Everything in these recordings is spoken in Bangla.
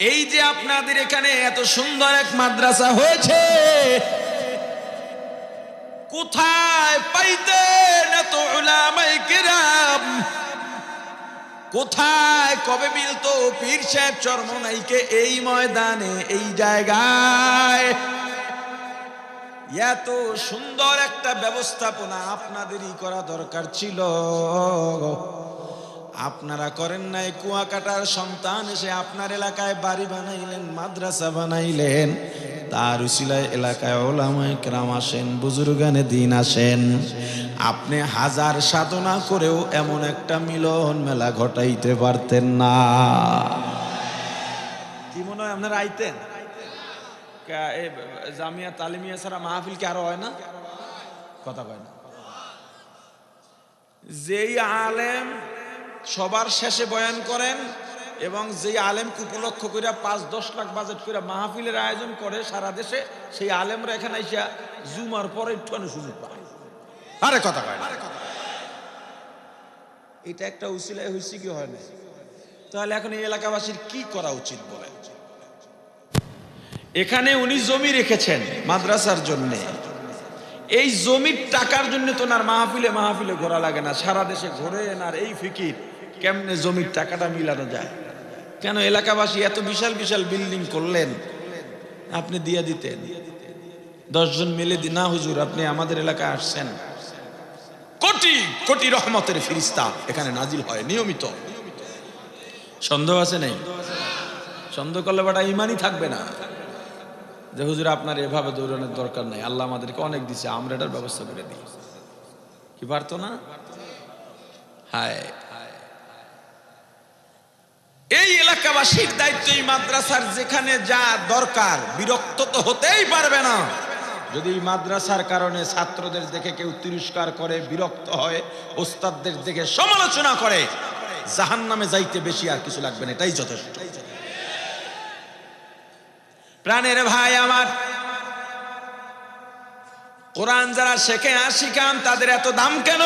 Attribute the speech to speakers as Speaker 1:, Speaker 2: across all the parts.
Speaker 1: এই যে আপনাদের এখানে এত সুন্দর এক মাদ্রাসা হয়েছে, কোথায় পাইতেন এত উলামায়ে কেরাম? কোথায় কবে মিলতো পীর সাহেব চরমনাইকে এই ময়দানে, এই জায়গায়? এত সুন্দর একটা ব্যবস্থাপনা আপনাদেরই করা দরকার ছিল, আপনারা করেন নাই। কুয়াকাটার সন্তান এসে আপনার এলাকায় বাড়ি বানাইলেন, মাদ্রাসা বানাইলেন, তার উসিলায় এলাকায় উলামায়ে কেরাম আসেন, বুজুর্গানে দিন আসেন। আপনি হাজার সাধনা করেও এমন একটা মিলন মেলা ঘটাইতে পারতেন না। কি মনে হয় আপনারা আইতেন? জামিয়া তালিমিয়া ছাড়া মাহফিল কি আরো হয় না? কথা কয় না। যেই আলেম সবার শেষে বয়ান করেন এবং যেই আলেমকে উপলক্ষ করে ৫-১০ লাখ বাজেট করে মাহফিলের আয়োজন করে সারা দেশে, সেই আলেমরা এখানে আইসা জুমার পরে একটু সুযোগ পায়। আরে কথা কয় না। এটা একটা উসিলায় হয়েছে কি হয় না? তাহলে এখন এই এলাকাবাসীর কি করা উচিত বলেন? এখানে উনি জমি রেখেছেন মাদ্রাসার জন্য, এই জমির টাকার জন্য তো আর মাহফিলে মাহফিলে ঘোরা লাগে না, সারা দেশে ঘোরেন আর এই ফিকির কেমনে জমির টাকাটা মিলানো যায়। কেন এলাকাবাসী এত বিশাল বিশাল বিল্ডিং করলেন, আপনি দিয়ে দিতেন। 10 জন মিলে না হুজুর আপনি আমাদের এলাকায় আসছেন, কোটি কোটি রহমতের ফেরেশতা এখানে নাজিল হয় নিয়মিত। সন্দেহ আছে নাই? সন্দেহ করলে বাটা ইমানই থাকবে না যে হুজুর আপনার এভাবে দৌড়ানোর দরকার নাই, আল্লাহ আমাদেরকে অনেক দিছে, আমরা এটার ব্যবস্থা করে দিই। কি পারতো না? হায়, এই এলাকাবাসীর দায়িত্ব এই মাদ্রাসার যেখানে যা দরকার, বিরক্ত তো হতেই পারবে না। যদি মাদ্রাসার কারণে ছাত্রদের দেখে কেউ তিরস্কার করে, বিরক্ত হয়, ওস্তাদদের দেখে সমালোচনা করে, জাহান্নামে যাইতে বেশি আর কিছু লাগবে না, এটাই যথেষ্ট। প্রাণের ভাই আমার, কোরআন যারা শেখে আর শিখান তাদের এত দাম কেন?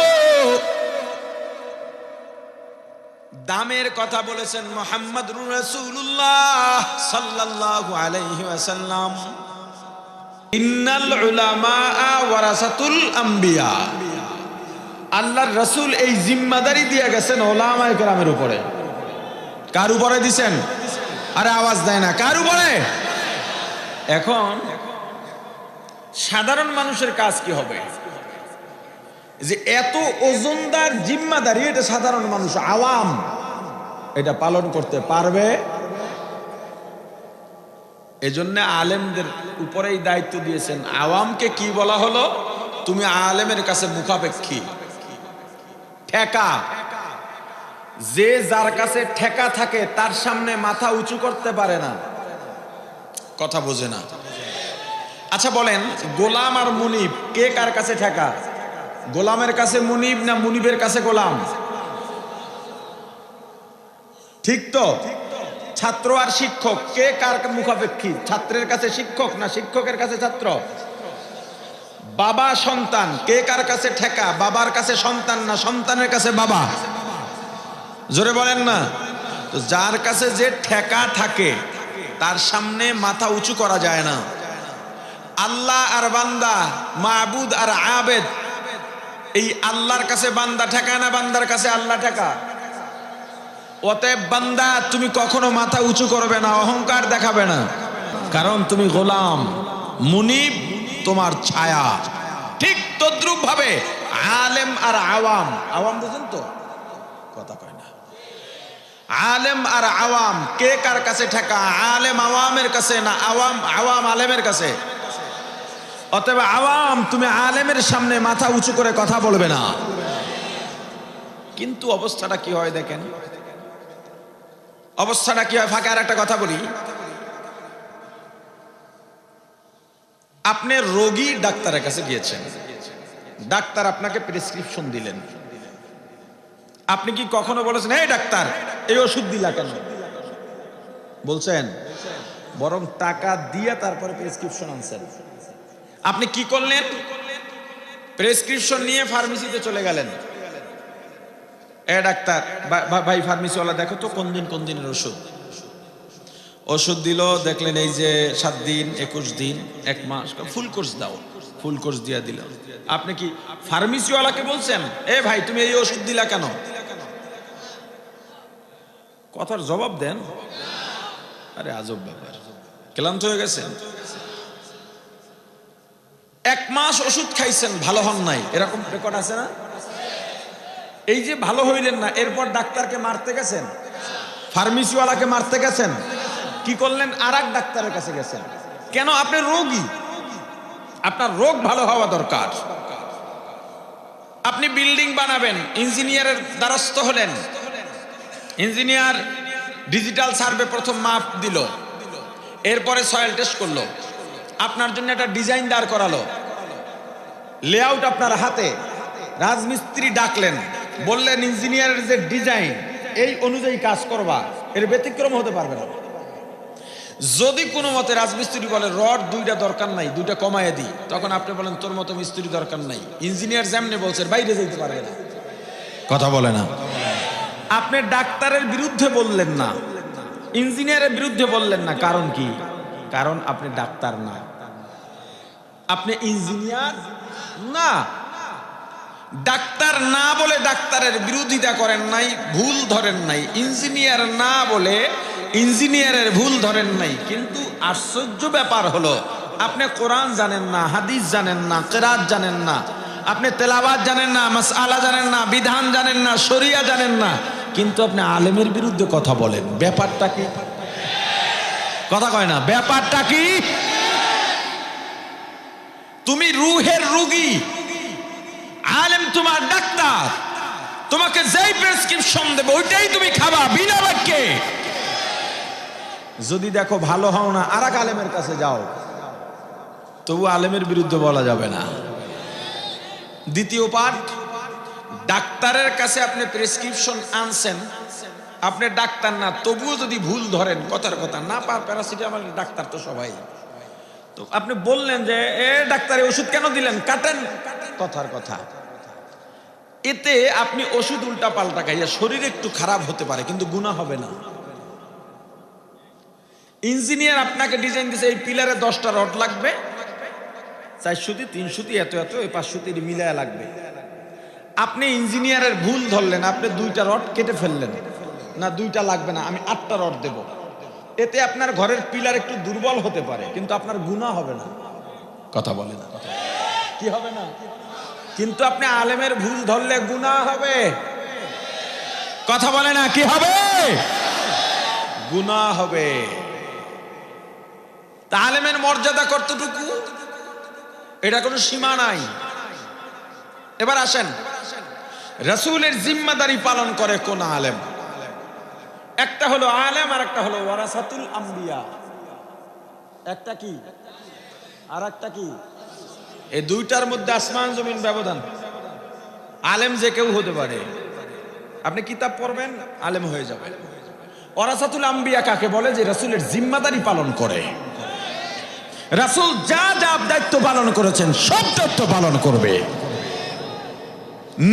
Speaker 1: দামের কথা বলেছেন মুহাম্মদুর রাসূলুল্লাহ সাল্লাল্লাহু আলাইহি ওয়াসাল্লাম, ইন্নাল উলামা ওয়ারাসাতুল আম্বিয়া। আল্লাহর রাসূল এই জিম্মাদারি দিয়ে গেছেন উলামায়ে কেরামের উপরে। কার উপরে দিবেন? আরে আওয়াজ দেয় না, কার উপরে? এখন সাধারণ মানুষের কাজ কি হবে যে এত ওজনদার জিম্মাদারি, এটা সাধারণ মানুষ আওয়াম এটা পালন করতে পারবে? এজন্য আলেমদের উপরেই দায়িত্ব দিয়েছেন। আওয়ামকে কি বলা হলো? তুমি আলেমের কাছে মুখাপেক্ষী, ঠেকা। যে যার কাছে ঠেকা থাকে তার সামনে মাথা উঁচু করতে পারে না। কথা বোঝে না? আচ্ছা বলেন, গোলাম আর মুনিব কে কার কাছে ঠেকা? গোলামের কাছে মুনিব না মুনিবের কাছে গোলাম? ঠিক তো? ছাত্র আর শিক্ষক কে কার মুখাপেক্ষী? ছাত্রের কাছে শিক্ষক না শিক্ষকের কাছে ছাত্র? বাবা সন্তান কে কার কাছে ঠেকা? বাবার কাছে সন্তান না সন্তানের কাছে বাবা? জোরে বলেন না। তো যার কাছে যে ঠেকা থাকে তার সামনে মাথা উঁচু করা যায় না। আল্লাহ আর বান্দা, মাবুদ আর আবেদ, এই আল্লাহর কাছে বান্দা ঠেকা না বান্দার কাছে আল্লাহ ঠেকা? অতএব বান্দা তুমি কখনো মাথা উঁচু করবে না, অহংকার দেখাবে না, কারণ তুমি গোলাম। মুনিব তোমার ছায়া। ঠিক তদ্রুপ ভাবে আলেম আর আওয়াম, আওয়াম বুঝেন তো? কথা কয় না। আলেম আর আওয়াম কে কার কাছে ঠেকা? আলেম আওয়ামের কাছে না আওয়াম আওয়াম আলেমের কাছে? অতএব আওয়াম তুমি আলেমের সামনে মাথা উঁচু করে কথা বলবে না। কিন্তু অবস্থাটা কি হয় দেখেন, অবস্থাটা কি হয়। ফাঁকে আর একটা কথা বলি, আপনি রোগী ডাক্তারের কাছে গিয়েছেন, ডাক্তার আপনাকে প্রেসক্রিপশন দিলেন, আপনি কি কখনো বলেছেন এই ডাক্তার এই ওষুধ দিলা কেন? বলছেন? বরং টাকা দিয়ে তারপরে প্রেসক্রিপশন আনছেন। আপনি কি করলেন? প্রেসক্রিপশন নিয়ে ফার্মেসিতে চলে গেলেন। এ ডাক্তার ভাই ফার্মেসিওয়ালা দেখো তো কোন দিনের ওষুধ। ওষুধ দিল, দেখলেন এই যে 7 দিন 21 দিন 1 মাস, ফুল কোর্স দাও, ফুল কোর্স দিয়া দিল। আপনি কি ফার্মেসিওয়ালাকে বলছেন এ ভাই তুমি এই ওষুধ দিলা কেন? কথার জবাব দেন। আরে আজব ব্যাপার, ক্লান্ত হয়ে গেছেন। 1 মাস ওষুধ খাইছেন, ভালো হন নাই, এরকম রেকর্ড আছে না? এই যে ভালো হইলেন না, এরপর ডাক্তারকে মারতে গেছেন, ফার্মেসিওয়ালাকে মারতে গেছেন, কি করলেন? আরেক ডাক্তারের কাছে গেছেন। কেন? আপনি রোগী, আপনার রোগ ভালো হওয়া দরকার। আপনি বিল্ডিং বানাবেন, ইঞ্জিনিয়ারের দ্বারস্থ হলেন, ইঞ্জিনিয়ার ডিজিটাল সার্ভে প্রথম মাপ দিল, এরপরে সয়েল টেস্ট করলো, আপনার জন্য একটা ডিজাইন দাঁড় করালো, লেআউট আপনার হাতে, রাজমিস্ত্রি ডাকলেন, বললেন ইঞ্জিনিয়ারের যে ডিজাইন এই অনুযায়ী কাজ করবা, এর ব্যতিক্রম হতে পারবে না। যদি কোনো মতে রাজমিস্ত্রি বলে রড 2টা দরকার নাই, 2টা কমায় দিই, তখন আপনি বলেন তোর মতো মিস্ত্রি দরকার নাই, ইঞ্জিনিয়ার যেমনি বলছে বাইরে যেতে পারবে না। কথা বলে না। আপনি ডাক্তারের বিরুদ্ধে বললেন না, ইঞ্জিনিয়ারের বিরুদ্ধে বললেন না, কারণ কি? কারণ আপনি ডাক্তার না, আপনি ইঞ্জিনিয়ার না। ডাক্তার না বলে ডাক্তারের বিরোধিতা করেন নাই, ভুল ধরেন নাই। ইঞ্জিনিয়ার না বলে ইঞ্জিনিয়ারের ভুল ধরেন নাই। কিন্তু আশ্চর্য ব্যাপার হলো আপনি কোরআন জানেন না, হাদিস জানেন না, কেরাত জানেন না, আপনি তেলাওয়াত জানেন না, মাসআলা জানেন না, বিধান জানেন না, শরিয়া জানেন না, কিন্তু আপনি আলেমের বিরুদ্ধে কথা বলেন। ব্যাপারটা কি? কথা কয় না। ব্যাপারটা কি? তুমি রুহের রোগী, আলেম তোমার ডাক্তার, তোমাকে যেই প্রেসক্রিপশন দেবে ওইটাই তুমি খাবা বিনা বাক্যে। যদি দেখো ভালো হও না, আরেক আলেমের কাছে যাও, তবু আলেমের বিরুদ্ধে বলা যাবে না। দ্বিতীয় পাঠ, ডাক্তারের কাছে আপনি প্রেসক্রিপশন আনছেন, আপনি ডাক্তার না, তবুও যদি ভুল ধরেন, কথার কথা না, প্যারাসিটামল ডাক্তার তো সবাই, তো আপনি বললেন যে এ ডাক্তার ওষুধ কেন দিলেন, কাটেন, কথার কথা। এতে আপনি ওষুধ উল্টা পাল্টা খাইয়া শরীর একটু খারাপ হতে পারে, কিন্তু গুনাহ হবে না। ইঞ্জিনিয়ার আপনাকে ডিজাইন দিয়েছে এই পিলারে 10টা রড লাগবে, 400 300 এত এত, এই 500 মিলায়া লাগবে। আপনি ইঞ্জিনিয়ারের ভুল ধরলেন, আপনি 2টা রড কেটে ফেললেন, না 2টা লাগবে না, আমি 8টা রড দেব। এতে আপনার ঘরের পিলার একটু দুর্বল হতে পারে, কিন্তু আপনার গুনাহ হবে না। কথা বলে না। কি হবে না? কিন্তু আপনি আলেমের ভুল ধরলে গুনাহ হবে। কথা বলে না। কি হবে? গুনাহ হবে। তা আলেমের মর্যাদা কতটুকু, এটা কোনো সীমা নাই। এবার আসেন, রাসূলের জিম্মাদারি পালন করে কোন আলেম? একটা হলো আলেম, আর একটা হলো ওয়ারাসাতুল আম্বিয়া। একটা কি আর একটা কি? এই দুইটার মধ্যে আসমান জমিন ব্যবধান। আলেম যে কেউ হতে পারে, আপনি কিতাব পড়বেন আলেম হয়ে যাবে। ওয়ারাসাতুল আম্বিয়া কাকে বলে? যে রাসূলের জিম্মাদারি পালন করে। রাসূল যা যা দায়িত্ব পালন করেছেন সব দায়িত্ব পালন করবে।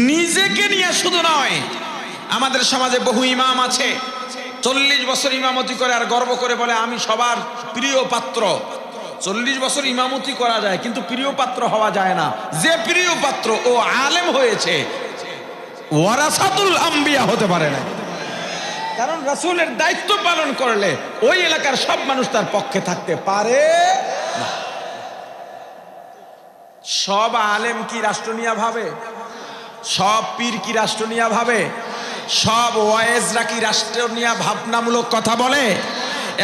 Speaker 1: নিজেকে নিয়ে শুধু নয়, আমাদের সমাজে বহু ইমাম আছে 40 বছর ইমামতি করে আর গর্ব করে বলে আমি সবার প্রিয় পাত্র। 40 বছর ইমামতি করা যায়, কিন্তু প্রিয় পাত্র হওয়া যায় না। যে প্রিয় পাত্র ও আলেম হয়েছে, ওয়ারাসাতুল আম্বিয়া হতে পারে না। কারণ রাসূলের দায়িত্ব পালন করলে ওই এলাকার সব মানুষ তার পক্ষে থাকতে পারে না। সব আলেম কি রাষ্ট্র নিয়ে ভাবে? সব পীর কি রাষ্ট্র নিয়ে ভাবে? সব ওয়াইজরা কি রাষ্ট্র নিয়ে ভাবনামূলক কথা বলে?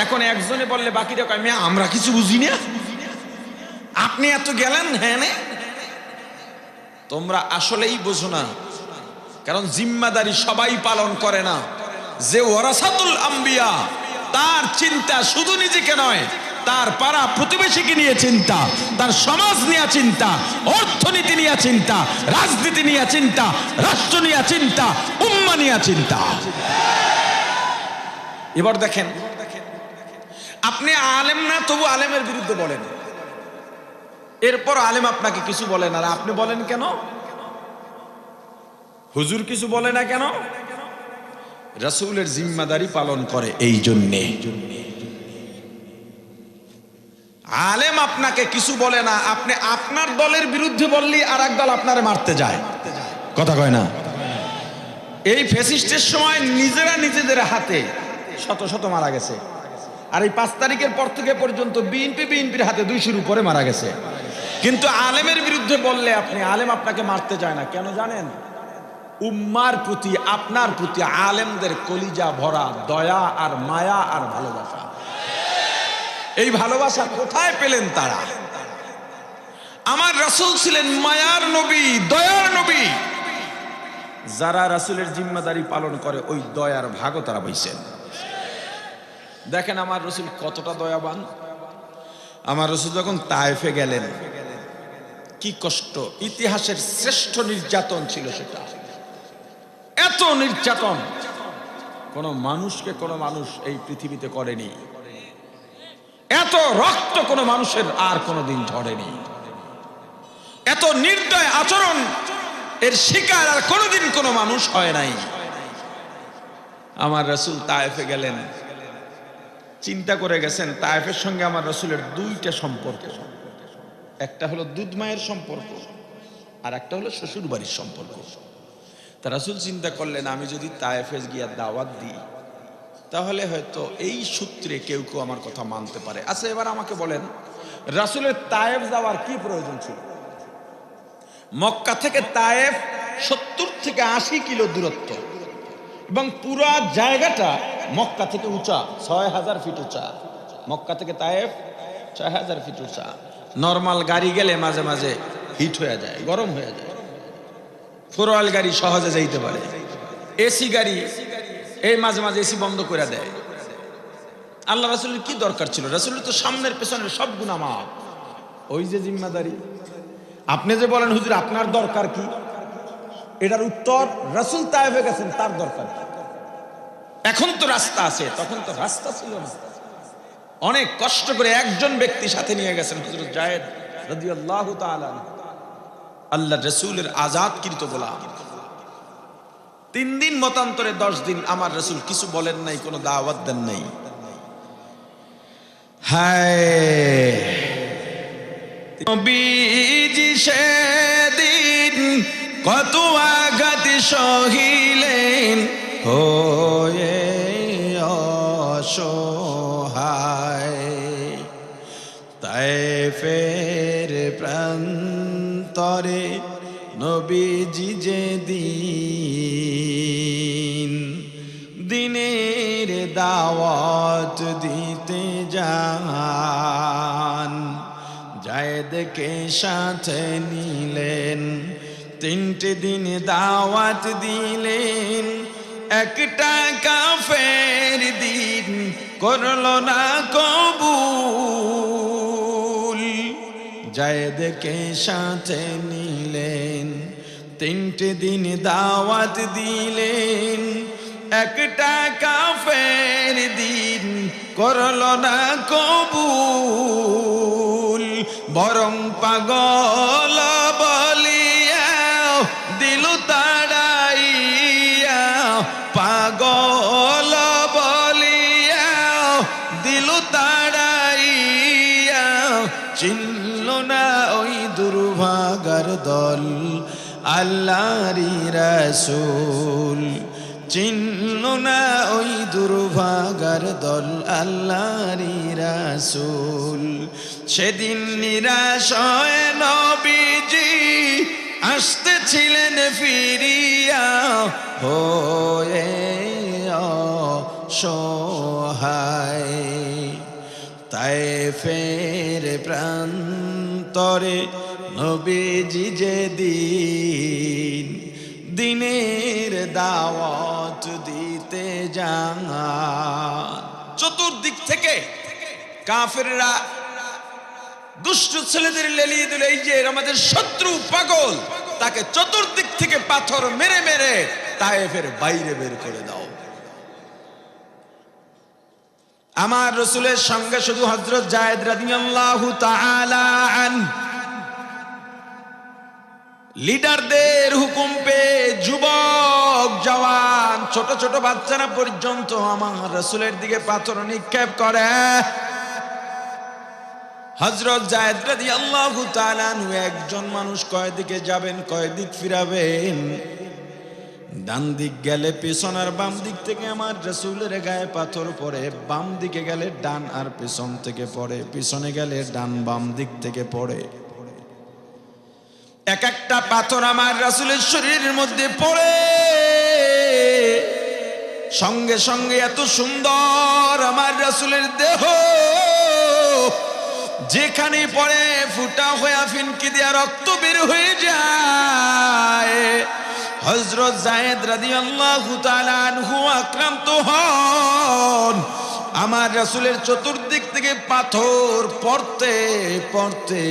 Speaker 1: এখন একজনে বললে বাকিরা কয় মিয়া আমরা কিছু বুঝি না, আপনি এত গেলেন। হ্যাঁ, তোমরা আসলেই বোঝো না, কারণ জিম্মাদারি সবাই পালন করে না। যে ওয়ারাসাতুল আম্বিয়া, তার চিন্তা শুধু নিজেকে নয়, তার পাড়া প্রতিবেশীকে নিয়ে চিন্তা, তার সমাজ নিয়ে চিন্তা, অর্থনীতি নিয়ে চিন্তা, রাজনীতি নিয়ে চিন্তা, রাষ্ট্র নিয়ে চিন্তা, উম্মাহ নিয়ে চিন্তা। এবার দেখেন, আপনি আলেম না, তবু আলেমের বিরুদ্ধে বলেন। এরপর আলেম আপনাকে কিছু বলেন, আর আপনি বলেন কেন? হুজুর কিছু বলে না কেন? রাসূলের জিম্মাদারি পালন করে এই জন্যে। আলেম আপনাকে কিছু বলে না, আপনি আপনার দলের বিরুদ্ধে বললি আর এক দল আপনারে মারতে যায়, কথা কয় না। এই ফ্যাসিস্টের সময় নিজেরা নিজেদের হাতে শত শত মারা গেছে, আর এই 5 তারিখের পর থেকে পর্যন্ত বিএনপির হাতে 200-র উপরে মারা গেছে। কিন্তু আলেমের বিরুদ্ধে বললে আপনি, আলেম আপনাকে মারতে যায় না। কেন জানেন? উম্মার প্রতি, আপনার প্রতি আলেমদের কলিজা ভরা দয়া আর মায়া আর ভালোবাসা। এই ভালোবাসা কোথায় পেলেন তারা? আমার রাসূল ছিলেন মায়ার নবী, দয়ার নবী। যারা রাসূলের জিম্মাদারি পালন করে ওই দয়ার ভাগও তারা পাইছেন। দেখেন আমার রাসূল কতটা দয়াবান। আমার রাসূল যখন তায়েফে গেলেন, কি কষ্ট, ইতিহাসের শ্রেষ্ঠ নির্যাতন ছিল সেটা। এত নির্যাতন কোন মানুষকে কোন মানুষ এই পৃথিবীতে করেনি, এত রক্ত কোন মানুষের আর কোনদিন ঝরেনি, এত নির্দয় আচরণ এর শিকার আর কোনদিন কোন মানুষ হয় নাই। আমার রাসূল তায়েফে গেলেন, চিন্তা করে গেছেন তায়েফের সঙ্গে আমার রাসূলের 2টা সম্পর্ক। একটা হলো দুধ মায়ের সম্পর্ক, আর একটা হলো শ্বশুর বাড়ির সম্পর্ক। তা রাসূল চিন্তা করলেন, আমি যদি তায়েফে গিয়া দাওয়াত দিই তাহলে হয়তো এই সূত্রে কেউ কেউ আমার কথা মানতে পারে। আচ্ছা এবার আমাকে বলেন, রাসূলের তায়েফ যাওয়ার কি প্রয়োজন ছিল? মক্কা থেকে তায়েফ 70 থেকে 80 কিলো দূরত্ব, এবং পুরো জায়গাটা মক্কা থেকে উঁচা, 6000 ফিট উঁচা। মক্কা থেকে তায়েফ 6000 ফিট উঁচা। নরমাল গাড়ি গেলে মাঝে মাঝে হিট হয়ে যায়, গরম হয়ে যায়। 4 হুইল গাড়ি সহজে যাইতে পারে, এসি গাড়ি এই মাঝে মাঝে এসি বন্ধ করে দেয়। আল্লাহ রাসূলের কি দরকার ছিল? রাসূলের তো সামনের পেছনের সব গুনাহ মাফ। ওই যে জিম্মাদারি। আপনি যে বলেন হুজুর আপনার দরকার কি, এটার উত্তর রাসূল তায়েফে গেছেন, তার দরকার কি? এখন তো রাস্তা আছে, তখন তো রাস্তা ছিল না। অনেক কষ্ট করে একজন ব্যক্তি সাথে নিয়ে গেছেন, হযরত যায়েদ রাদিয়াল্লাহু তাআলা, আল্লাহ রাসূলের আযাদকৃত গোলাম। 3 দিন মতান্তরে 10 দিন আমার রাসূল কিছু বলেন নাই, কোনো দাওয়াত দেন নাই। হায় নবীজি সেদিন কত আঘাত সহিলেন, হয়ে অসহায়। তায়েফের প্রান্তরে নবীজি যেদিন দিনের দাওয়াত দিতে যান, যায়েদকে সাথে নিলেন, 3টে দিন দাওয়াত দিলেন। একটা কাফের দিন করলো না কবুল, যায়েদকে সাথে নিলেন, 3টে দিন দাওয়াত দিলেন। একটা কাফের দিন করলো না কবুল, বরং পাগল বলিয়া দিল তাড়াইয়া, পাগল বলিয়া দিল তাড়াইয়া। চিনল না ওই দুর্ভাগার দল আল্লাহরই রাসূল, চিনল না ওই দুর্ভাগার দল আল্লাহরই রাসূল। সেদিন নিরাশ হয়ে নবীজি আসতেছিলেন ফিরিয়া, হয়ে অসহায়। তায়েফের প্রান্তরে নবীজি যেদিন দিনের দাওয়াত দিতে যান, চতুর্দিক থেকে কাফেররা দুষ্ট ছেলেদের লেলিয়ে দিল, এই যে আমাদের শত্রু পাগল, তাকে চতুর্দিক থেকে পাথর মেরে মেরে তায়েফের বাইরে বের করে দাও। আমার রাসূলের সঙ্গে শুধু হযরত যায়েদ রাদিয়াল্লাহু তাআলা আনহু লিডারদের হুকুম পেয়ে যুবক জওয়ান ছোট ছোট বাচ্চারা পর্যন্ত আমার রাসূলের দিকে পাথর নিক্ষেপ করে। হযরত যায়েদ রাদিয়াল্লাহু তাআলা আনহু একজন মানুষ কয় দিকে যাবেন, কয় দিক ফিরাবেন। ডান দিক গেলে পেছন আর বাম দিক থেকে আমার রাসূলের গায়ে পাথর পড়ে, বাম দিকে গেলে ডান আর পেছন থেকে পড়ে, পিছনে গেলে ডান বাম দিক থেকে পড়ে। এক একটা পাথর আমার রাসূলের শরীরের মধ্যে পড়ে, সঙ্গে সঙ্গে এত সুন্দর আমার রাসূলের দেহ, যেখানে পড়ে ফুটা হয়ে ফিনকি দিয়া রক্ত বের হয়ে যায়। হযরত যায়েদ রাদিয়াল্লাহু তাআলা আনহু আক্রান্ত হন। আমার রাসূলের চতুর্দিক থেকে পাথর পড়তে পড়তে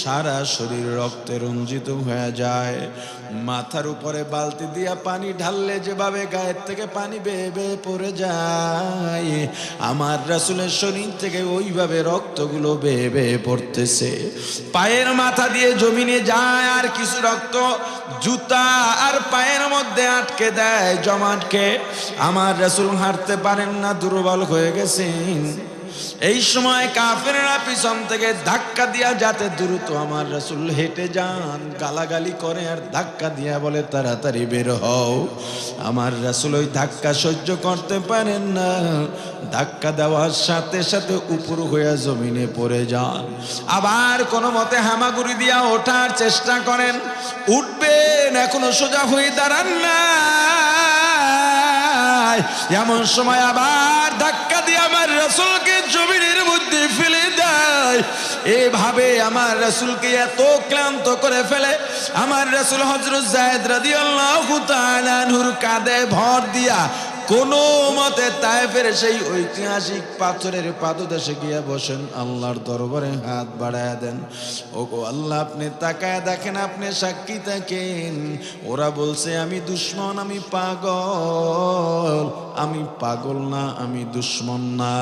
Speaker 1: সারা শরীর রক্তে রঞ্জিত হয়ে যায়। মাথার উপরে বালতি দিয়া পানি ঢাললে যেভাবে গায়ের থেকে পানি বেয়ে বেয়ে পড়ে যায়, আমার রাসূলের শরীর থেকে ওইভাবে রক্তগুলো বেয়ে বেয়ে পড়তেছে। পায়ের মাথা দিয়ে জমিনে যায়, আর কিছু রক্ত জুতা আর পায়ের মধ্যে আটকে দেয়, জমাটকে। আমার রাসূল হাঁটতে পারেন না, দুর্বল হয়ে গেছেন। এই সময় কাফেররা পিছন থেকে ধাক্কা দিয়া যাতে দ্রুত আমার রাসূল হেঁটে যান, গালাগালি করে আর ধাক্কা দিয়া বলে তাড়াতাড়ি বের হও। আমার রাসূল ওই ধাক্কা সহ্য করতে পারেন না, ধাক্কা দেওয়ার সাথে সাথে উপর হয়ে জমিনে পড়ে যান। আবার কোনো মতে হামাগুড়ি দিয়া ওঠার চেষ্টা করেন, উঠবেন, এখনো সোজা হয়ে দাঁড়ান না। এমন সময় আবার ধাক্কা দিয়ে আমার রাসূলকে জমিনের মধ্যে ফেলে দেয়। এভাবে আমার রাসূলকে এত ক্লান্ত করে ফেলে, আমার রাসূল হযরত যায়েদ রাদিয়াল্লাহু তাআলা আনহুর কাঁধে ভর দিয়া কোনো মতে তায়েফের সেই ঐতিহাসিক পাথরের পাদদেশে গিয়ে বসেন, আল্লাহর দরবারে হাত বাড়ায়া দেন। ওগো আল্লাহ, আপনি তাকায় দেখেন, আপনি সাক্ষী থাকেন। ওরা বলছে আমি দুশমন, আমি পাগল। আমি পাগল না, আমি দুশমন না,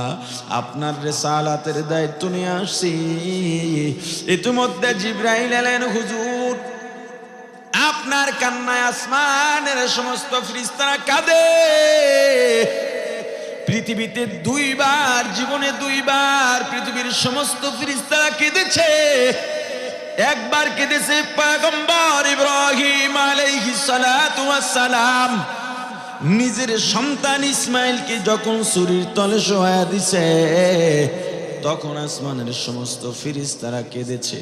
Speaker 1: আপনার রিসালাতের দায়িত্ব নিয়ে আসছি। ইতিমধ্যে জিবরাইল এলেন, হুজুর আপনার কান্নায় আসমানের সমস্ত ফেরেশতারা কাঁদে। পৃথিবীতে দুইবার, জীবনে দুইবার পৃথিবীর সমস্ত ফেরেশতারা কেঁদেছে। একবার কেঁদেছে পয়গম্বর ইব্রাহিম আলাইহিস সালাতু ওয়াস সালাম, নিজের সন্তান ইসমাইলকে যখন ছুরির তলে শোয়া দিছে, তখন আসমানের সমস্ত ফেরেশতারা কেঁদেছে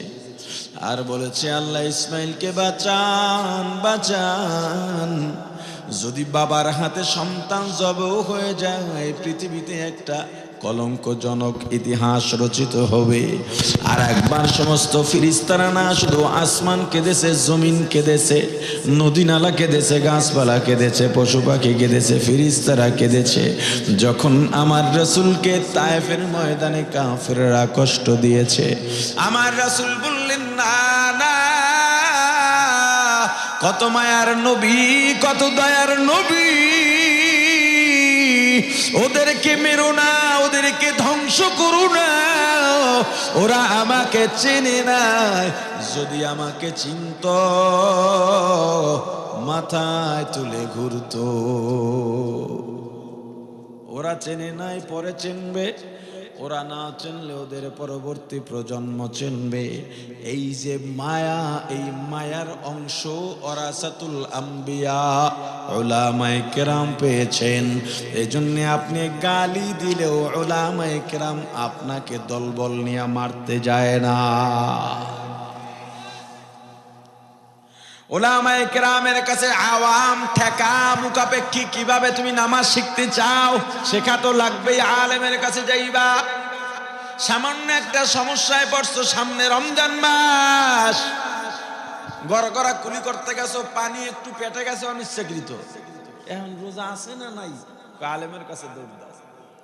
Speaker 1: আর বলেছে, আল্লাহ ইসমাইলকে বাঁচান, বাঁচান। যদি বাবার হাতে সন্তান জবেও হয়ে যায়, পৃথিবীতে একটা কলঙ্কজনক ইতিহাস রচিত হবে। আর একবার সমস্ত ফেরেশতারা না শুধু আসমান কেঁদেছে, জমিন কেঁদেছে, নদী নালা কেঁদেছে, গাছপালা কেঁদেছে, পশু পাখি কেঁদেছে, ফেরেশতারা কেঁদেছে, যখন আমার রাসূলকে তায়েফের ময়দানে কাফেররা কষ্ট দিয়েছে। আমার রাসূল বললেন, না না, কত মায়ার নবী, কত দয়ার নবী, ওদেরকে মেরো না, ওদেরকে ধ্বংস করো না, ওরা আমাকে চেনে না। যদি আমাকে চিনত, মাথায় তুলে ঘুরতো। ওরা চেনে নাই, পরে চিনবে। ওরা না চিনলে ওদের পরবর্তী প্রজন্ম চিনবে। এই যে মায়া, এই মায়ার অংশ ওরাসাতুল আম্বিয়া, উলামায়ে কেরাম পেয়েছেন। এজন্য আপনি গালি দিলেও উলামায়ে কেরাম আপনাকে দলবল নিয়ে মারতে যায় না। উলামায়ে কেরামের কাছে আওয়াম ঠেকা মুখাপেক্ষী। কিভাবে তুমি নামাজ শিখতে চাও, শেখা তো লাগবেই। আলেমের কাছে যাইবা। সামান্য একটা সমস্যায় পড়ছো, সামনে রমজান মাস, গড়গড়া কুলি করতে গেছো, পানি একটু পেটে গেছে অনিচ্ছাকৃত, এখন রোজা আছে না নাই, আলেমের কাছে দৌড় দাও।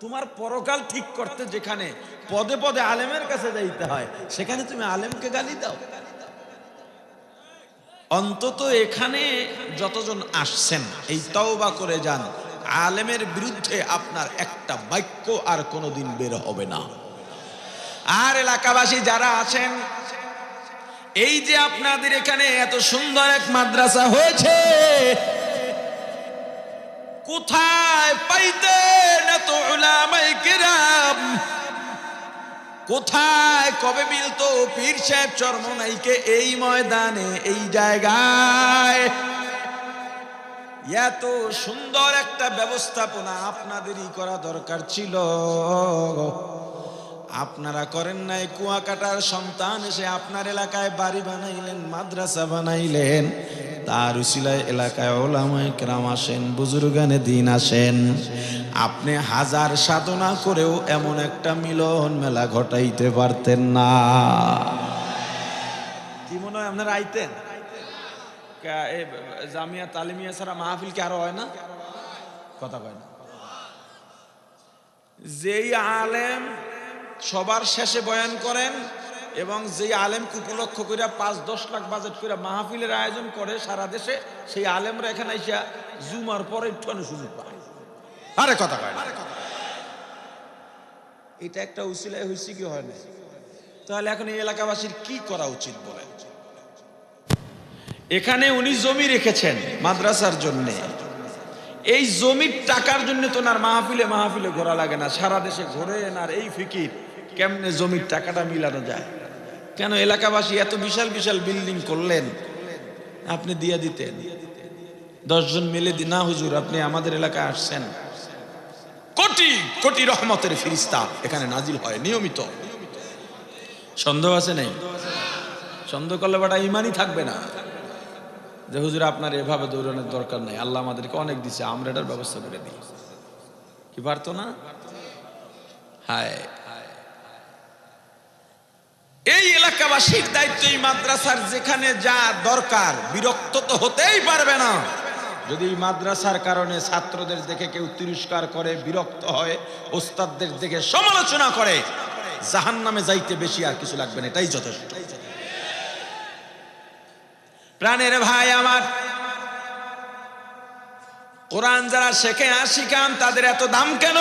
Speaker 1: তোমার পরকাল ঠিক করতে যেখানে পদে পদে আলেমের কাছে যাইতে হয়, সেখানে তুমি আলেমকে গালি দাও। অন্তত এখানে যতজন আসছেন, এই তওবা করে যান, আলেমের বিরুদ্ধে আপনার একটা বাক্য আর কোনোদিন বের হবে না। আর এলাকাবাসী যারা আছেন, এই যে আপনাদের এখানে এত সুন্দর এক মাদ্রাসা হয়েছে, কোথায় পাইতেন এত উলামায়ে কেরাম? কোথায় কবে মিলতো পীর সাহেব চরমনাইকে এই ময়দানে এই জায়গায়? এত সুন্দর একটা ব্যবস্থাপনা আপনাদেরই করা দরকার ছিল, আপনারা করেন নাই। কুয়াকাটার সন্তান এসে আপনার এলাকায় বাড়ি বানাইলেন, মাদ্রাসা বানাইলেন, তার উসিলায় এলাকায় ওলামায়ে কেরাম আসেন, বুজুর্গানে দিন আসেন। আপনি হাজার সাধনা করেও এমন একটা মিলন মেলা ঘটাইতে পারতেন না। কি মনে হয় আপনারা আইতেন? জামিয়া তালিমিয়া ছাড়া মাহফিল কি আরো হয় না? কথা কয় না। যেই আলেম সবার শেষে বয়ান করেন এবং যেই আলেম উপলক্ষ করে ৫-১০ লাখ বাজেট করে মাহফিলের আয়োজন করে সারা দেশে, সেই আলেমরা এখানে আইসা জুমার পরে একটু সুযোগ পায়। আরে কথা কয় না। এটা একটা উসিলায় হয়েছে কি হয় না? তাহলে এখন এই এলাকাবাসীর কি করা উচিত বলেন? এখানে উনি জমি রেখেছেন মাদ্রাসার জন্য, এই জমির টাকার জন্য তো না মাহফিলে মাহফিলে ঘোরা লাগে না, সারা দেশে ঘোরেন আর এই ফিকির কেমনে জমির টাকাটা মিলানো যায়। কেন এলাকাবাসী এত বিশাল বিশাল বিল্ডিং করলেন, আপনি দিয়ে দিতেন। 10 জন মিলে না হুজুর আপনি আমাদের এলাকায় আসছেন, কোটি কোটি রহমতের ফেরেশতা এখানে নাজিল হয় নিয়মিত। সন্দেহ আছে নাই? সন্দেহ করলে বাটা ইমানই থাকবে না যে হুজুর আপনার এভাবে দৌড়ানোর দরকার নাই, আল্লাহ আমাদেরকে অনেক দিছে, আমরা এটার ব্যবস্থা করে দিই। কি পারতো না? হায়, এই এলাকাবাসীর দায়িত্ব এই মাদ্রাসার যেখানে যা দরকার, বিরক্ত তো হতেই পারবে না। যদি এই মাদ্রাসার কারণে ছাত্রদের দেখে কেউ তিরস্কার করে, বিরক্ত হয়, ওস্তাদদের দেখে সমালোচনা করে, জাহান্নামে যাইতে বেশি আর কিছু লাগবে না, এটাই যথেষ্ট। প্রাণের ভাই আমার, কোরআন যারা শেখে আর শিখান তাদের এত দাম কেন?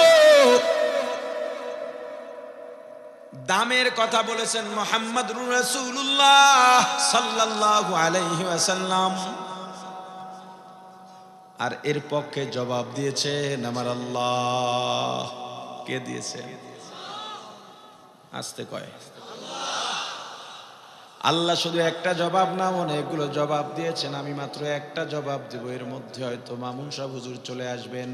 Speaker 1: দামের কথা বলেছেন মুহাম্মদুর রাসূলুল্লাহ সাল্লাল্লাহু আলাইহি ওয়াসাল্লাম, আর এর পক্ষে জবাব দিয়েছেন আমার আল্লাহ। কে দিয়েছে? আসতে কয় আল্লাহ। শুধু একটা জবাব না, অনেকগুলো জবাব দিয়েছেন। আমি মাত্র একটা জবাব দেব, এর মধ্যে হয়তো মামুন সাহেব হুজুর চলে আসবেন।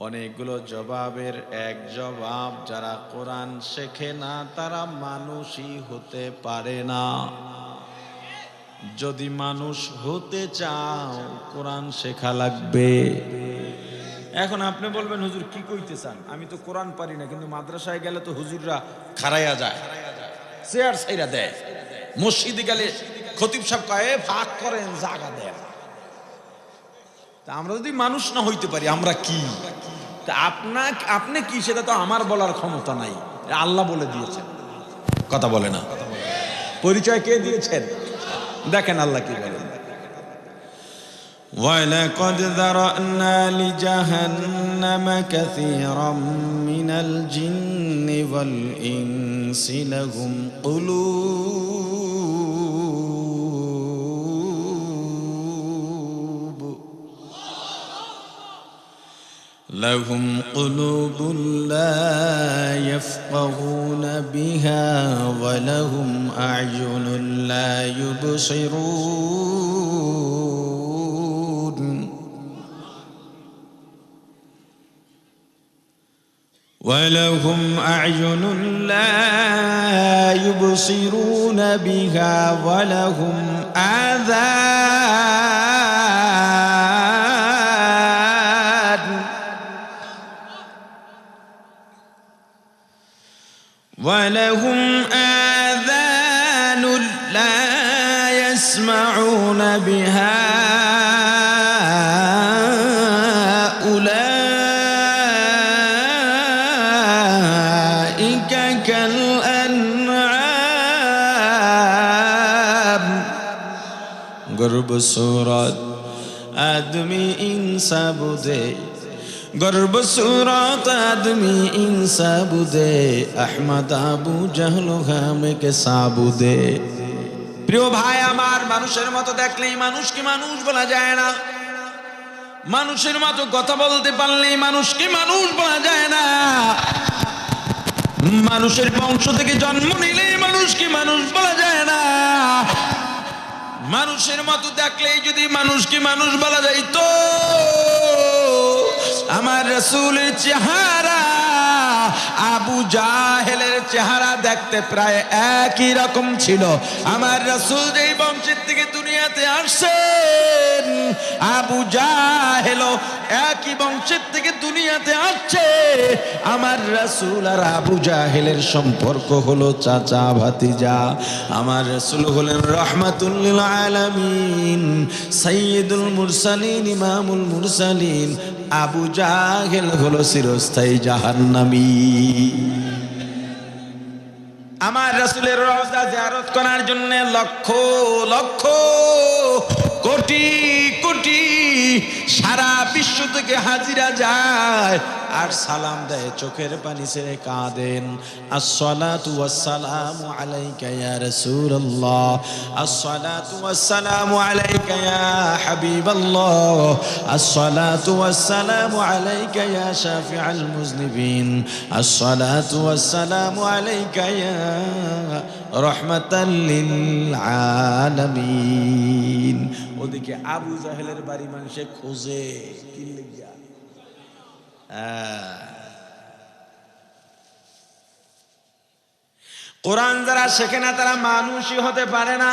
Speaker 1: অনেকগুলো জবাবের এক জবাব, যারা কোরআন শেখে না তারা মানুষই হতে পারে না। যদি মানুষ হতে চাও কোরআন শেখা লাগবে। এখন আপনি বলবেন হুজুর কি কইতে চান? আমি তো কোরআন পারি না, কিন্তু মাদ্রাসায় গেলে তো হুজুররা খাড়াইয়া যায়, চেয়ার ছাইরা দেয়। মসজিদে গেলে খতিব সাহেব কয় ভাগ করেন, জায়গা দেন। তা আমরা যদি মানুষ না হইতে পারি আমরা কি? তা আপনি কি সেটা তো আমার বলার ক্ষমতা নাই, আল্লাহ বলে দিয়েছেন। কথা বলে না? পরিচয় কে দিয়েছেন? দেখেন আল্লাহ কি বলেন, وَلَقَدْ ذَرَأْنَا لِجَهَنَّمَ كَثِيرًا مِنَ الْجِنِّ وَالْإِنسِ لَهُمْ قُلُوبٌ لَا يَفْقَهُونَ بِهَا وَلَهُمْ أَعْيُنٌ لَا يُبْصِرُونَ وَلَهُمْ أَعْيُنٌ لَا يُبْصِرُونَ بِهَا وَلَهُمْ آذان لا يسمعون بها أولئك كالأنعام গর্ব সূরাত আদমি ইনসা বুদে, গর্ব সূরাত আদমি ইনসা বুদে, আহমদ আবু জাহল হামে কে সাবুদে। প্রিয় ভাই আমার, মানুষের মতো দেখলেই মানুষকে মানুষ বলা যায় না, মানুষের মতো কথা বলতে পারলেই মানুষকে মানুষ বলা যায় না, মানুষের বংশ থেকে জন্ম নিলেই মানুষকে মানুষ বলা যায় না। মানুষের মতো দেখলেই যদি মানুষকে মানুষ বলা যাইতো, আমার রাসূলের চেহারা আবু জাহেলের চেহারা দেখতে প্রায় একই রকম ছিল। আমার রাসূল যেই বংশের থেকে দুনিয়াতে আসছেন, আবু জাহেল একই বংশের থেকে দুনিয়াতে আসছে। আমার রাসূল আর আবু জাহেলের সম্পর্ক হলো চাচা ভাতিজা। আমার রাসূল হলেন রাহমাতুল লিল আলামিন, সাইয়্যিদুল মুরসালিন, ইমামুল মুরসালিন। আবু জাহেল হলো চিরস্থায়ী জাহান্নামী। আমার রাসূলের রওজা জিয়ারত করার জন্য লক্ষ লক্ষ কোটি কোটি সারা বিশ্ব থেকে হাজিরা যায় আর সালাম দেয়, চোখের পানি ছেড়ে কাঁদেন। আসসালাতু ওয়াসসালামু আলাইকা ইয়া রাসূলুল্লাহ, আসসালাতু ওয়াসসালামু আলাইকা ইয়া হাবিবাল্লাহ, আসসালাতু ওয়াসসালামু আলাইকা ইয়া শাফিআল মুযনিবিন, আসসালাতু ওয়াসসালামু আলাইকা ইয়া রাহমাতাল লিল আলামিন। ওদিকে আবু জাহেলের বাড়ি মানুষে খোঁজে কি লাগিয়া। কোরআন যারা শেখে না তারা মানুষই হতে পারে না।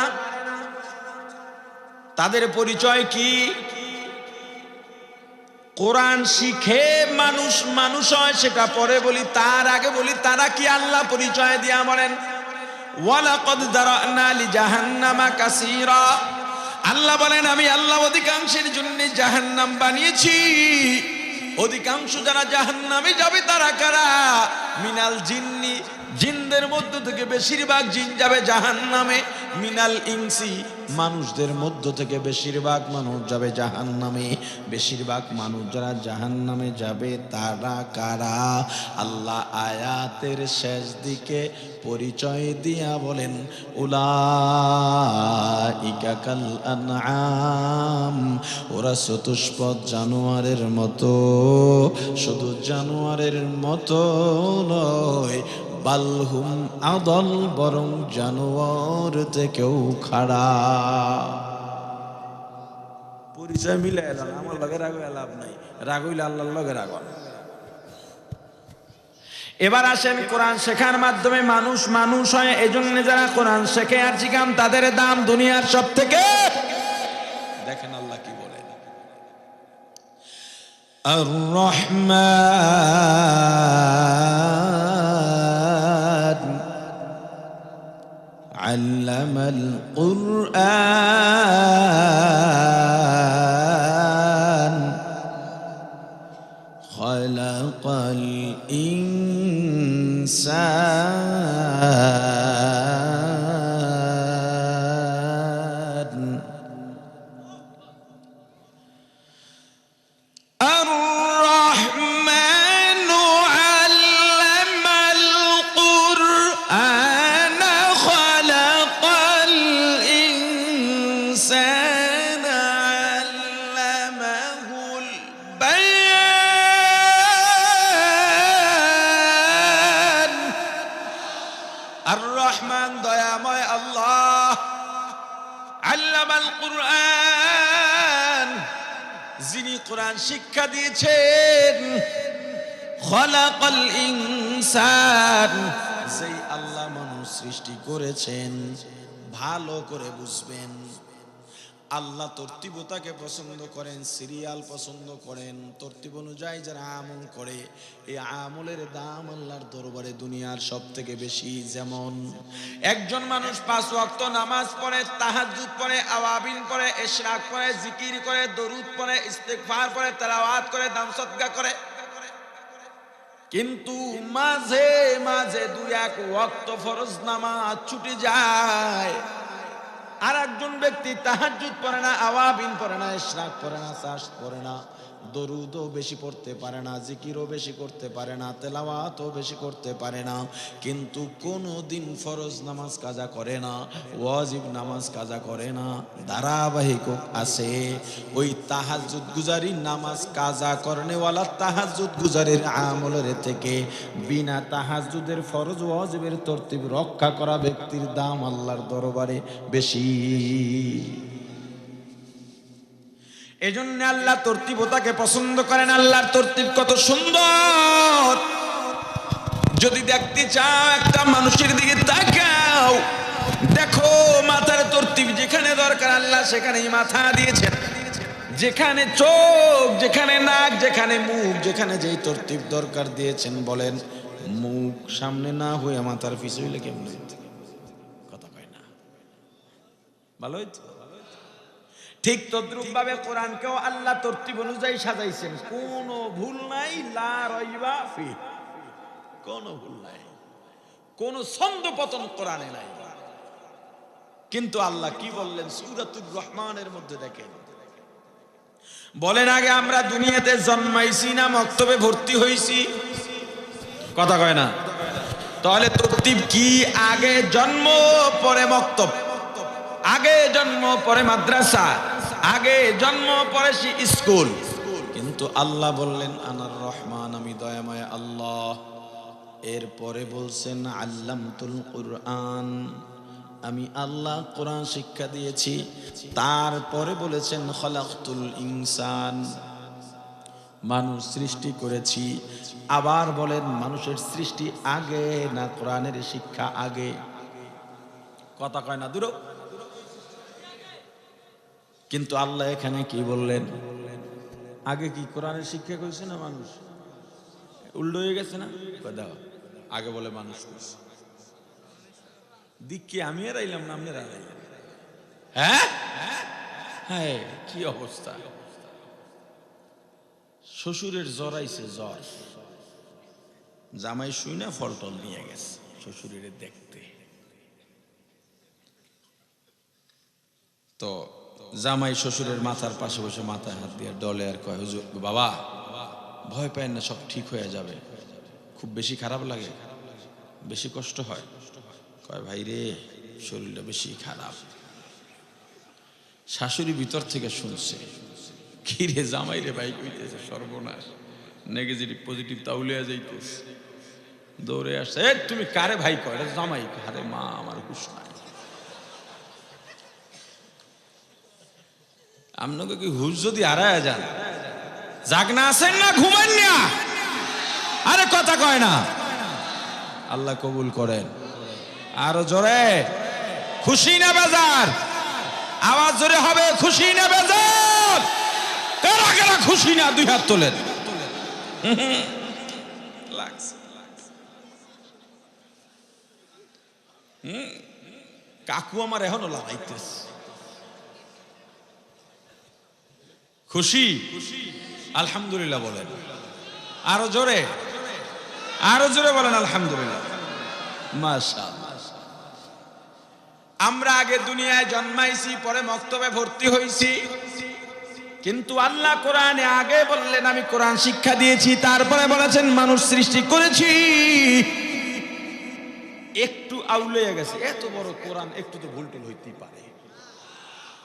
Speaker 1: তাদের পরিচয় কি? কোরআন শিখে মানুষ মানুষ হয় সেটা পরে বলি, তার আগে বলি তারা কি আল্লাহ পরিচয় দিয়া বলেন ওয়ালাকাদ দারানা লিজাহান্নামা কাসীরা। আল্লাহ বলেন আমি আল্লাহ অধিকাংশের জন্য জাহান্নাম বানিয়েছি। অধিকাংশ যারা জাহান্নামে যাবে তারা কারা? মিনাল জিন্নি, জিনদের মধ্য থেকে বেশিরভাগ জিন যাবে জাহান্নামে। মিনাল ইনসি, মানুষদের মধ্য থেকে বেশিরভাগ মানুষ যাবে জাহান্নামে। বেশিরভাগ মানুষ যারা জাহান্নামে যাবে তারা কারা? আল্লাহ আয়াতের শেষ দিকে পরিচয় দিয়া বলেন উলাইকা কাল আনআম, ওরা চতুষ্পদ জানোয়ারের মতো। শুধু জানোয়ারের মতো নয়, বালহুম আদল, বরং জানোয়ার থেকেও খারাপ। পরিচয় মিলে এলাম, আমার লগে রাগ লাভ নাই, রাগ হইলে আল্লাহর লগে রাগ। এবার আসেন কোরআন শেখার মাধ্যমে মানুষ মানুষ হয়। এজন্য যারা কোরআন শেখে আর শিখান তাদের দাম দুনিয়ার সব থেকে। দেখেন আল্লাহ কি বলেন, আর রহমান আল্লামাল কুরআন খালাকাল ইনসান। আর রহমান আল্লামাল কুরআন খালাকাল ইনসান আল্লামাহুল বায়ান। আর রহমান দয়াময় আল্লাহ, আল্লামাল কুরআন যিনি কোরআন শিক্ষা দিয়েছেন, খালাকাল ইনসান যেই আল্লাহ মানুষ সৃষ্টি করেছেন। ভালো করে বুঝবেন, আল্লাহ তরতিবতাকে পছন্দ করেন, সিরিয়াল পছন্দ করেন। তরতিব অনুযায়ী যারা আমল করে, এই আমলের দাম আল্লাহর দরবারে দুনিয়ার সব থেকে বেশি। যেমন একজন মানুষ 5 ওয়াক্ত নামাজ পড়ে, তাহাজ্জুদ পড়ে, আওয়াবিন পড়ে, ইশরাক পড়ে, জিকির করে, দরুদ পড়ে, ইস্তিগফার করে, তেলাওয়াত করে, দান সদকা করে, কিন্তু মাঝে মাঝে 2-1 ওয়াক্ত ফরজ নামাজ ছুটে যায়। আর একজন ব্যক্তি তাহাজ্জুদ পড়ে না, আওয়াবিন পড়ে না, ইশরাক পড়ে না, চাষ পড়ে না, দরুদও বেশি পড়তে পারে না, জিকিরও বেশি করতে পারে না, তেলাওয়াতও বেশি করতে পারে না, কিন্তু কোনো দিন ফরজ নামাজ কাজা করে না, ওয়াজিব নামাজ কাজা করে না, ধারাবাহিক আছে। ওই তাহাজ্জুদ গুজারি নামাজ কাজা করনেওয়ালা তাহাজ্জুদ গুজারির আমলের থেকে বিনা তাহাজ্জুদের ফরজ ওয়াজিবের তরতিব রক্ষা করা ব্যক্তির দাম আল্লাহর দরবারে বেশি। এজন্য আল্লাহ তরতিবতাকে পছন্দ করেন। আল্লাহর তরতিব কত সুন্দর! যদি দেখতে চাও একটা মানুষের দিকে তাকাও, দেখো মাথার তরতিব যেখানে দরকার আল্লাহ সেখানেই মাথা দিয়েছেন, যেখানে চোখ, যেখানে নাক, যেখানে মুখ, যেখানে যেই তরতিব দরকার দিয়েছেন। বলেন মুখ সামনে না হয়ে মাথার পিছু হইলে কেমন? কথা কয় না, ভালো হইতো। ঠিক তদ্রুপ ভাবে কোরআনকেও আল্লাহ তরতিব অনুযায়ী সাজাইছেন, কোনো ভুল নাই, লা রাইবা ফি, কোনো ভুল নাই, কোনো ছন্দ পতন কোরআনে নাই। কিন্তু আল্লাহ কি বললেন সূরাতুর রহমানের মধ্যে দেখেন, বলেন আগে আমরা দুনিয়াতে জন্মাইছি না মক্তবে ভর্তি হইছি? কথা কয় না। তাহলে তরতিব কি? আগে জন্ম পরে মক্তব, আগে জন্ম পরে মাদ্রাসা, আগে জন্ম পরে স্কুল। কিন্তু আল্লাহ বললেন আনার রহমান, আমি দয়াময় আল্লাহ। এরপরে বলছেন আল্লামতুল কুরআন, আমি আল্লাহ কোরআন শিক্ষা দিয়েছি। তারপরে বলেছেন খলাকতুল ইনসান, মানুষ সৃষ্টি করেছি। আবার বলেন মানুষের সৃষ্টি আগে না কোরআনের শিক্ষা আগে? কথা কয় না দূর। কিন্তু আল্লাহ এখানে কি বললেন? আগে কি কোরআনের শিক্ষা করেছে না মানুষ? উল্টো হয়ে গেছে না? আগে বলে মানুষ করছে। দিককে আমি আর আইলাম না, আপনি আর আইলাম। হ্যাঁ হ্যাঁ, কি অবস্থা! শ্বশুরের জ্বর আইছে, জ্বর, জামাই শুই না ফল টল নিয়ে গেছে শ্বশুরের দেখতে। তো জামাই শ্বশুরের মাথার পাশে বসে মাথায় হাত দিয়ে ডলে আর কয়, হুজুর বাবা ভয় পায় না, সব ঠিক হয়ে যাবে। খুব বেশি খারাপ লাগে, বেশি কষ্ট হয়? কয় ভাই রে, শরীরটা বেশি খারাপ। শাশুড়ি ভিতর থেকে শুনছে, কি রে জামাই রে ভাই কইতেছে, সর্বনাশ, নেগেটিভ পজিটিভ তাউলিয়া যাইতেছে। দৌড়ে আসছে, তুমি কারে ভাই কয়? জামাই। আরে মা আমার হুশ নাই। আপনাকে কি হুশ যদি হারায় যান, জাগনা আছেন না ঘুমান না? আরে কথা কয় না। আল্লাহ কবুল করেন। আরো জোরে, খুশি না বেজার? আওয়াজ জোরে হবে, খুশি না বেজার? কারা কারা খুশি না দুই হাত তোলেন। কাকু আমার এখনো লাগাইতেছে। খুশি? আলহামদুলিল্লাহ বলেন। আরো জোরে, আরো জোরে বলেন আলহামদুলিল্লাহ। মাশাআল্লাহ। আমরা আগে দুনিয়ায় জন্মাইছি, পরে মক্তবে ভর্তি হইছি, কিন্তু আল্লাহ কোরআনে আগে বললেন আমি কোরআন শিক্ষা দিয়েছি, তারপরে বলেছেন মানুষ সৃষ্টি করেছি। একটু আউলে গেছে, এত বড় কোরআন একটু তো ভুল টুল হইতেই পারে।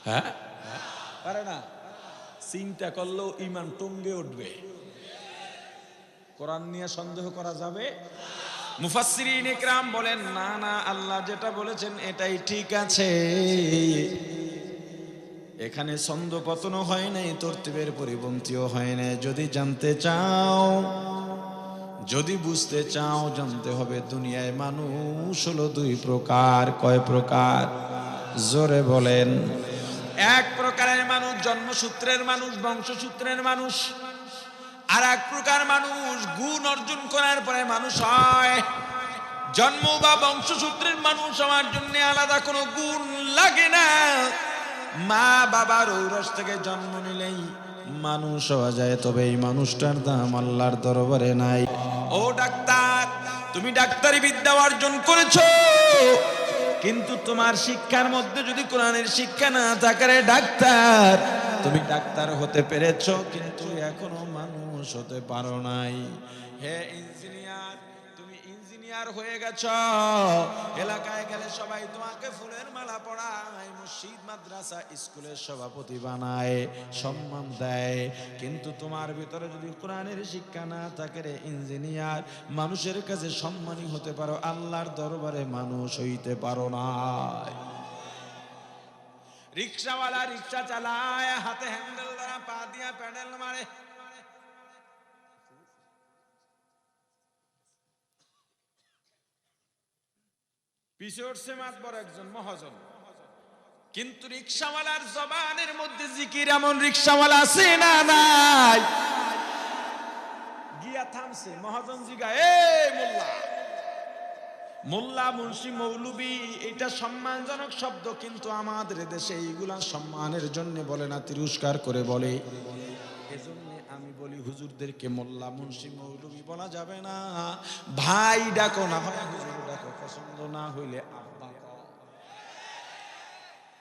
Speaker 1: হ্যাঁ পারে না? চিন্তা করলেও ইমান টঙ্গে উঠবে। কোরআন নিয়ে সন্দেহ করা যাবে? মুফাসসিরিন ইকরাম বলেন না না, আল্লাহ যেটা বলেছেন এটাই ঠিক আছে। এখানে ছন্দ পতন হয় নাই, তরতিবের পরিপন্থীও হয় নাই। যদি জানতে চাও, যদি বুঝতে চাও, জানতে হবে দুনিয়ায় মানুষ হলো দুই প্রকার। কয় প্রকার? জোরে বলেন। এক প্রকারের মানুষ জন্মসূত্রের মানুষ, বংশসূত্রের মানুষ। আর এক প্রকার মানুষ গুণ অর্জন করার পরে মানুষ হয়। জন্ম বা বংশসূত্রের মানুষ আমার জন্য আলাদা কোনো গুণ লাগে না। মা বাবার ঔরস থেকে জন্ম নিলেই মানুষ হওয়া যায়, তবে এই মানুষটার দাম আল্লাহর দরবারে নাই। ও ডাক্তার, তুমি ডাক্তারি বিদ্যা অর্জন করেছো, কিন্তু তোমার শিক্ষার মধ্যে যদি কোরআনের শিক্ষা না থাকে রে ডাক্তার, তুমি ডাক্তার হতে পেরেছো, কিন্তু এখনো মানুষ হতে পারো নাই। হে ইঞ্জিনিয়ার, তুমি ইঞ্জিনিয়ার হয়ে গেছো, এলাকায় গেলে সবাই তোমাকে ফুলের মালা পরায়, মসজিদ মাদ্রাসা স্কুলের সভাপতি বানায়, সম্মান দেয়, কিন্তু তোমার ভিতরে যদি কোরআনের শিক্ষা না থাকে রে ইঞ্জিনিয়ার, মানুষের কাছে সম্মানী হতে পারো, আল্লাহর দরবারে মানুষ হইতে পারো না। রিক্সাওয়ালা রিক্সা চালায়, হাতে হ্যান্ডেল ধরা, পা দিয়া প্যাডেল মারে, পিছে উঠছে মাতবর একজন মহাজন, কিন্তু রিক্সাওয়ালার জবানের মধ্যে জিকির এমন রিক্সাওয়ালা আছে না নাই? গিয়া থামছে, মহাজন জিগা, এই মোল্লা, মোল্লা মুন্সি মৌলবি এটা সম্মানজনক শব্দ, কিন্তু আমাদের দেশে এইগুলা সম্মানের জন্য বলে না, তিরস্কার করে বলে। এজন্য আমি বলি হুজুরদেরকে মোল্লা মুন্সি মৌলবি বলা যাবে না, ভাই ডাকো, না হয় হুজুর ডাকো, পছন্দ না হইলে আব্বা কও।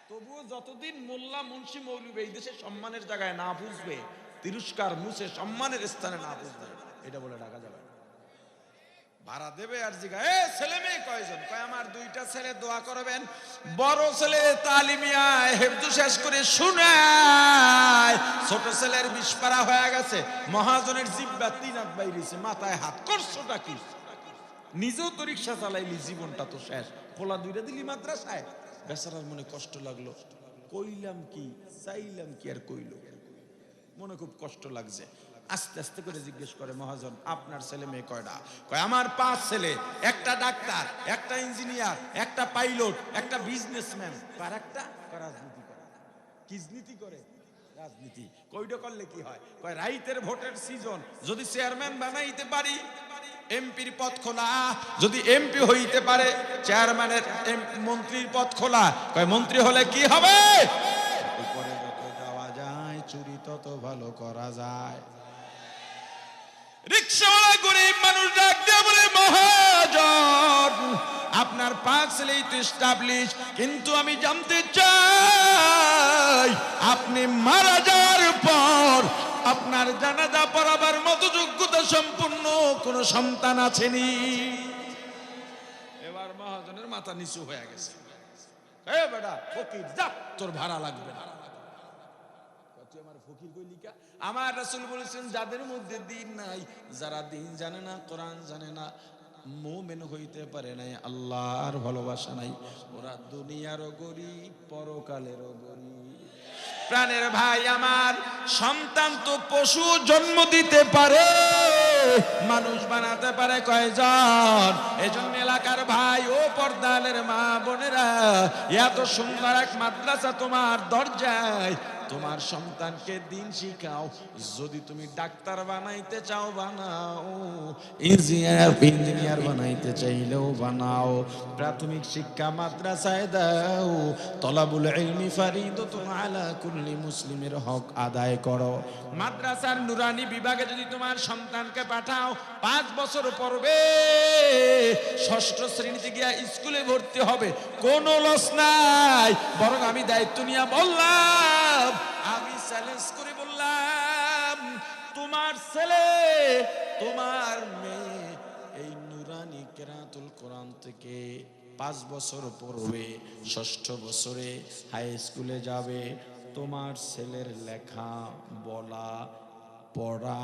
Speaker 1: তবুও যতদিন মোল্লা মুন্সি মৌলবি এই দেশে সম্মানের জায়গায় না বুঝবে, তিরস্কার মুছে সম্মানের স্থানে না বুঝবে, এটা বলে ডাকা যাবে না। ভাড়া দেবে আর জিগা, এ ছেলে মেয়ে কয়জন? কয় আমার দুইটা ছেলে, দোয়া করবেন। বড় ছেলে তালিমিয়ায় হেফজু শেষ করে শুনায়, ছোট ছেলের 20 পারা হয়ে গেছে, মহাজনের জিব্বা 3 হাত বাইরেছে, মাথায় হাত, করছোটা কি? নিজেও তো রিক্সা চালাইলি, জীবনটা তো শেষ, পোলা দুইটা দিলি মাদ্রাসায়। বেচারার মনে কষ্ট লাগলো, কইলাম কি চাইলাম কি আর কইল, মনে খুব কষ্ট লাগছে। আস্তে আস্তে করে জিজ্ঞেস করে, মহাজন আপনার ছেলে মেয়ে কয়টা? কয় আমার 5 ছেলে, একটা ডাক্তার, একটা ইঞ্জিনিয়ার, একটা পাইলট, একটা বিজনেসম্যান, আর একটা রাজনীতি করে। কিজনীতি করে? রাজনীতি। কইটা করলে কি হয়? কয় রাইতের ভোটের সিজন, যদি চেয়ারম্যান বানাইতে পারি এমপির পদ খোলা, যদি এমপি হইতে পারে চেয়ারম্যানের, মন্ত্রীর পদ খোলা। কয় মন্ত্রী হলে কি হবে? উপরে যত যাওয়া যায়, চুরি তত ভালো করা যায়। রিক্সাওয়ালা গরিব মানুষ ডাক দিয়ে বলে, মহাজন আপনার 5 ছেলেই তো এস্টাবলিশ, কিন্তু আমি জানতে চাই আপনি মারা যাওয়ার পর আপনার জানাজা পড়াবার মতো যোগ্যতা সম্পন্ন কোন সন্তান আছেনি? এবার মহাজনের মাথা নিচু হয়ে গেছে। এ বেটা ফকির, যা, তোর ভাড়া লাগবে না। আমার রাসূল বলেছেন, যাদের মধ্যে দিন নাই, যারা দিন জানে না, কোরআন জানে না, মুমিন হইতে পারে নাই, আল্লাহর ভালোবাসা নাই, ওরা দুনিয়ারও গরিব, পরকালেরও গরিব। প্রাণের ভাই আমার, সন্তান তো পশু জন্ম দিতে পারে, মানুষ বানাতে পারে কয়জন? এজন্য এলাকার ভাই ও পর্দালের মা বোনেরা, এত সুন্দর এক মাদ্রাসা তোমার দরজায়, তোমার সন্তানকে দিন শিখাও। যদি তুমি ডাক্তার বানাইতে চাও বানাও, ইঞ্জিনিয়ার বানাইতে চাইলেও বানাও, প্রাথমিক শিক্ষা মাদ্রাসায় দাও। তলাবুল ইলমি ফারিদাতুন আলা কুল্লি মুসলিমের হক আদায় করো। মাদ্রাসার নুরানি বিভাগে যদি তোমার সন্তানকে পাঠাও, 5 বছর পড়বে, ষষ্ঠ শ্রেণীতে গিয়া স্কুলে ভর্তি হবে, কোনো লস নাই। বরং আমি দায়িত্ব নিয়ে বললাম, আমি চ্যালেঞ্জ করে বললাম, তোমার ছেলে, তোমার মেয়ে এই নুরানি কেরাতুল কোরআন থেকে 5 বছর পড়বে, ষষ্ঠ বছরে হাই স্কুলে যাবে, তোমার ছেলের লেখা বলা পড়া,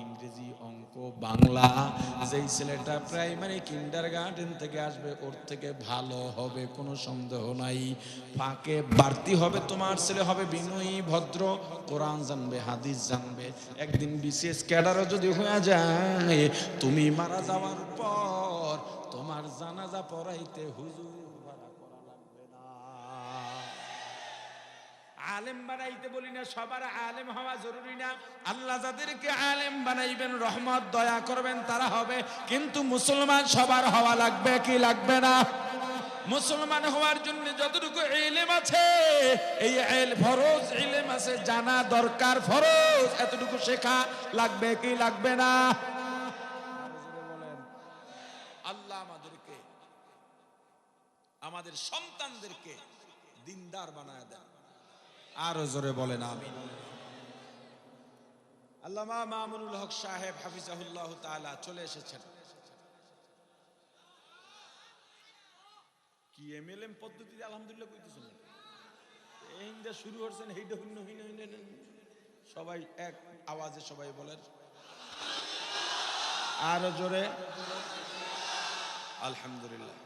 Speaker 1: ইংরেজি, অঙ্ক, বাংলা, যেই ছেলেটা প্রাইমারি কিন্ডারগার্টেন থেকে আসবে ওর থেকে ভালো হবে, কোনো সন্দেহ নাই। ফাঁকে বাড়তি হবে, তোমার ছেলে হবে বিনয়ী, ভদ্র, কোরআন জানবে, হাদিস জানবে। একদিন বিশেষ ক্যাডারও যদি হয়ে যায়, তুমি মারা যাওয়ার পর তোমার জানাজা পড়াইতে হুজুর ভাড়া করা লাগবে না। আলেম বানাইতে বলি না, সবার আলেম হওয়া জরুরি না। আল্লাহ যাদেরকে আলেম বানাইবেন, রহমত দয়া করবেন, তারা হবে। কিন্তু মুসলমান সবার হওয়া লাগবে কি লাগবে না? মুসলমান হওয়ার জন্য যতটুকু ইলম আছে, এই ফরজ ইলম আছে, জানা দরকার, ফরজ, এতটুকু শেখা লাগবে কি লাগবে না? আল্লাহ আমাদেরকে, আমাদের সন্তানদেরকে দিনদার বানায় দেন। আরো জোরে বলেন আমিন। আল্লামা মামুনুল হক সাহেব হাফিজাহুল্লাহ তাআলা চলে এসেছেন। কি এমএলএম পদ্ধতিতে আলহামদুলিল্লাহ কইতেছেন, এইটা শুরু করছেন, এইটা হইন হইন হইন। সবাই এক আওয়াজে সবাই বলেন আরো জোরে আলহামদুলিল্লাহ।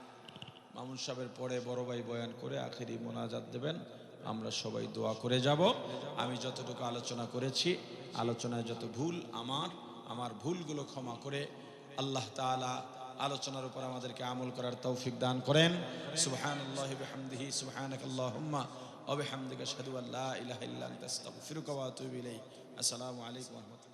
Speaker 1: মামুন সাহেবের পরে বড় ভাই বয়ান করে আখেরি মোনাজাত দেবেন, আমরা সবাই দোয়া করে যাব। আমি যতটুকু আলোচনা করেছি, আলোচনায় যত ভুল আমার ভুলগুলো ক্ষমা করে আল্লাহ তাআলা আলোচনার উপর আমাদেরকে আমল করার তৌফিক দান করেন। সুবহানাল্লাহি বিহামদিহি সুবহানাকাল্লাহুম্মা ওয়া বিহামদিকা আশহাদু আল্লা ইলাহা ইল্লা আনতা আস্তাগফিরুকা ওয়া আতুবু ইলাইক। আসসালামু আলাইকুম ওয়া রাহমাতুল্লাহ।